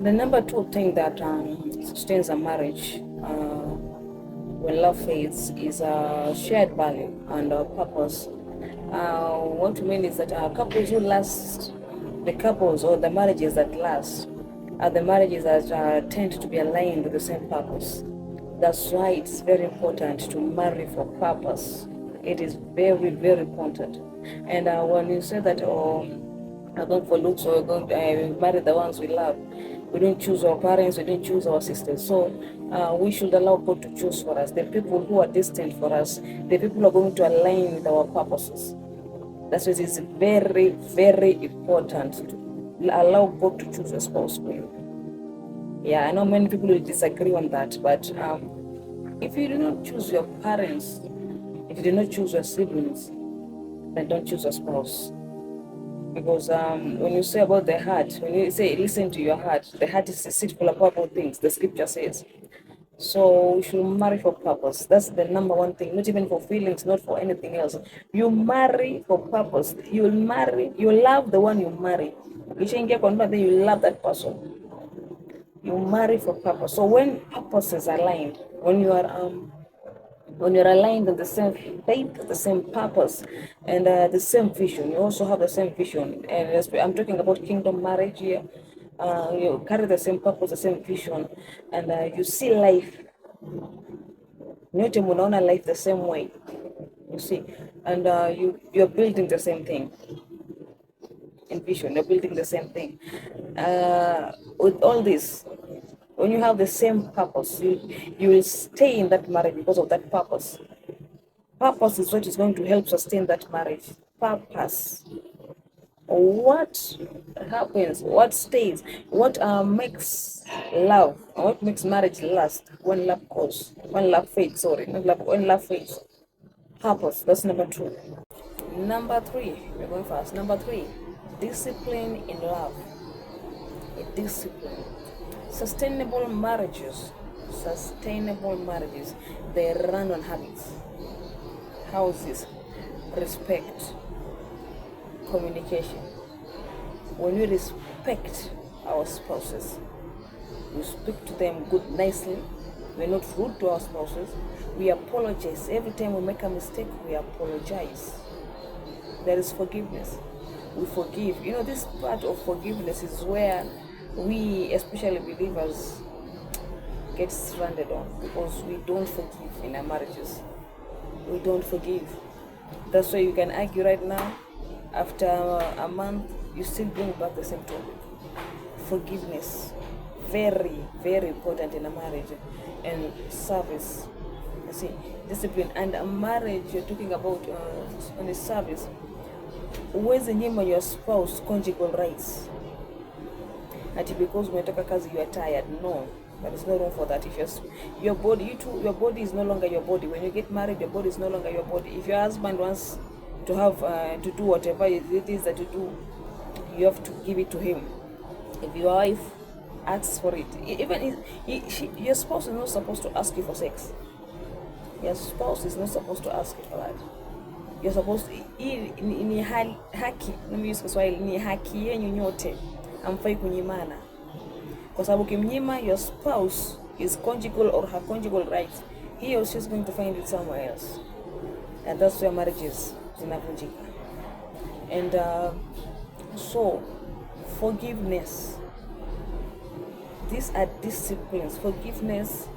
The number two thing that sustains a marriage when love fades is a shared value and a purpose. What we mean is that couples who last, the couples or the marriages that last, are the marriages that tend to be aligned with the same purpose. That's why it's very important to marry for purpose. It is very, very important. And when you say that, oh, we're going for looks or we're going to marry the ones we love, we don't choose our parents, we don't choose our sisters. So we should allow God to choose for us the people who are destined for us, the people who are going to align with our purposes. That's why it is very, very important to allow God to choose a spouse for you. Yeah, I know many people will disagree on that, but if you do not choose your parents, if you do not choose your siblings, then don't choose a spouse. Because when you say about the heart, when you say listen to your heart, the heart is deceitful above all things, the scripture says. So we should marry for purpose. That's the number one thing, not even for feelings, not for anything else. You marry for purpose. You will marry, you love the one you marry. You love that person. You marry for purpose. So when purposes aligned, when you're aligned on the same faith, the same purpose, and the same vision, you also have the same vision. And I'm talking about kingdom marriage here. You carry the same purpose, the same vision, and you see life. Nyote munaona life the same way, you see, and you're building the same thing in vision. You're building the same thing. With all this, when you have the same purpose, you will stay in that marriage because of that purpose. Purpose is what is going to help sustain that marriage. Purpose. What happens, what stays, what makes love, what makes marriage last when love fades, sorry, not love, when love fades. Purpose, that's number two. Number three, we're going fast. Number three, discipline in love. Discipline. Sustainable marriages, they run on habits. How is this? Respect, communication. When we respect our spouses, we speak to them good, nicely. We're not rude to our spouses. We apologize. Every time we make a mistake, we apologize. There is forgiveness. We forgive. You know, this part of forgiveness is where we, especially believers, get stranded on, because we don't forgive in our marriages. We don't forgive. That's why you can argue right now. After a month, you still bring back the same topic. Forgiveness, very, very important in a marriage. And service, you see, discipline. And a marriage, you're talking about on a service. Huwezi nyima your spouse conjugal rights. Ati because umetoka kazi you are tired. No, there is no room for that. If your body, your body is no longer your body. When you get married, your body is no longer your body. If your husband wants to have to do whatever it is that you do, you have to give it to him. If your wife asks for it, even your spouse is not supposed to ask you for sex. Your spouse is not supposed to ask you for that. You're supposed to, ni haki, let me use Kiswahili, ni haki yenyu nyote, hamfai kunyimana. Kwa sababu kimnyima your spouse his conjugal or her conjugal rights, he or she is going to find it somewhere else. And that's where marriages zinavunjika. And so, forgiveness. These are disciplines. Forgiveness,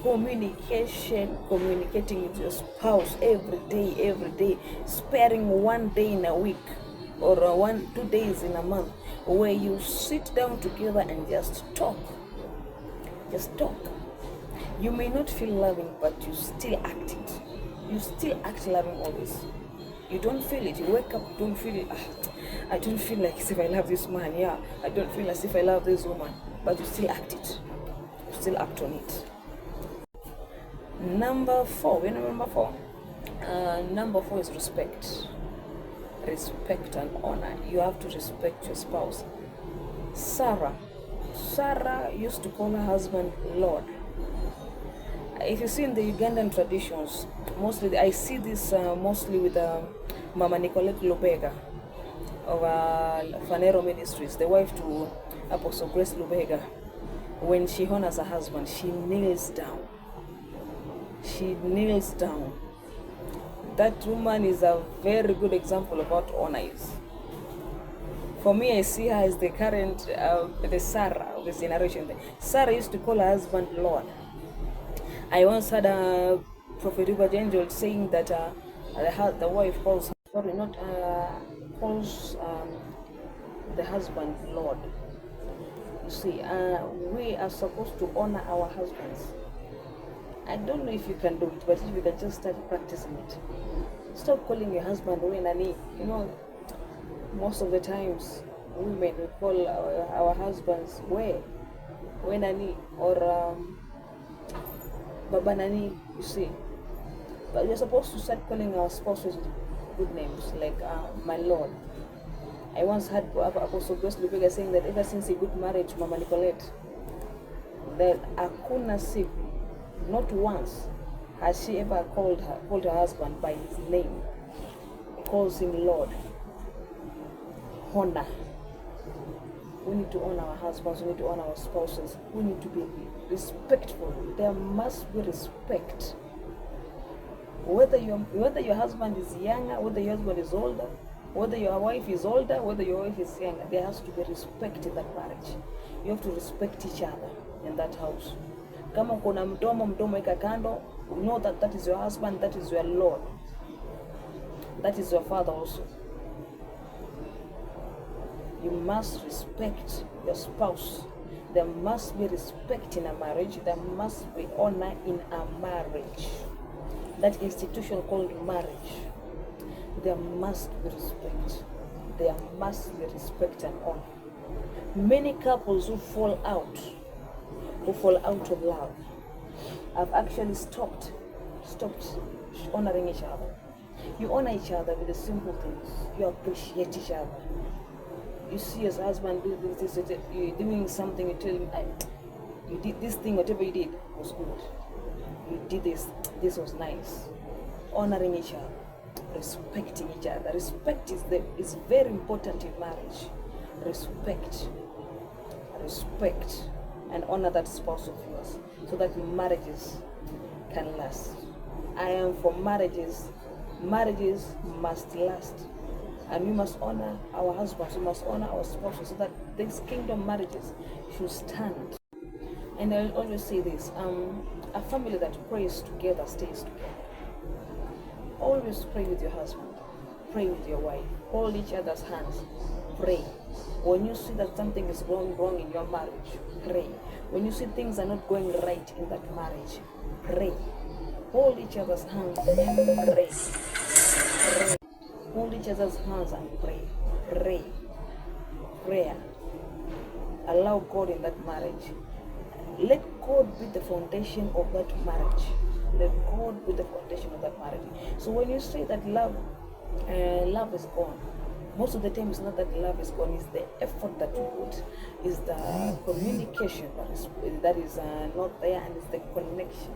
communication, communicating with your spouse every day, sparing one day in a week or 1-2 days in a month where you sit down together and just talk. Just talk. You may not feel loving, but you still act it. You still act loving always. You don't feel it. You wake up, don't feel it. I don't feel like as if I love this man. Yeah, I don't feel as if I love this woman. But you still act it. You still act on it. Number 4. You know number 4? Number 4 is respect. Respect and honor. You have to respect your spouse. Sarah used to call her husband Lord. If you see in the Ugandan traditions, mostly I see this mostly with Mama Nicolette Lubega of Phaneroo Ministries, the wife to Apostle Grace Lubega, when she honors her husband, she kneels down. She kneels down. That woman is a very good example of what honor is. For me, I see her as the current, the Sarah of this generation. Sarah used to call her husband Lord. I once heard a Prophet Hubert Angel saying that the wife calls, sorry, not calls the husband Lord. You see, we are supposed to honor our husbands. I don't know if you can do it, but if you can just start practicing it. Stop calling your husband Wenani. You know, most of the times women we call our husbands Wenani or Baba Nani, you see. But we're supposed to start calling our spouses good names, like my Lord. I once heard Apostle Grace Lubega saying that ever since he got married to Mama Nicolette, that Akuna Siku, not once has she ever called her husband by his name. He calls him Lord. Honor. We need to honor our husbands, we need to honor our spouses, we need to be respectful. There must be respect. Whether your husband is younger, whether your husband is older, whether your wife is older, whether your wife is younger, there has to be respect in that marriage. You have to respect each other in that house. Kama kuna mdomo eka kando, know that that is your husband, that is your Lord. That is your father also. You must respect your spouse. There must be respect in a marriage. There must be honor in a marriage. That institution called marriage. There must be respect. There must be respect and honor. Many couples who fall out of love have actually stopped honoring each other. You honor each other with the simple things. You appreciate each other. You see your husband you're doing something, you tell him, you did this thing, whatever you did was good. You did this was nice. Honoring each other, respecting each other. Respect is very important in marriage. Respect, and honor that spouse of yours so that marriages can last. I am for marriages. Marriages must last. And we must honor our husbands, we must honor our spouses so that these kingdom marriages should stand. And I'll always say this, a family that prays together stays together. Always pray with your husband, pray with your wife, hold each other's hands, pray. When you see that something is going wrong in your marriage, pray. When you see things are not going right in that marriage, pray. Hold each other's hands and pray. Pray. Hold each other's hands and pray. Pray. Prayer. Allow God in that marriage. Let God be the foundation of that marriage. Let God be the foundation of that marriage. So when you say that love is gone, most of the time it's not that love is gone, it's the effort that you put, is the communication that is not there, and it's the connection.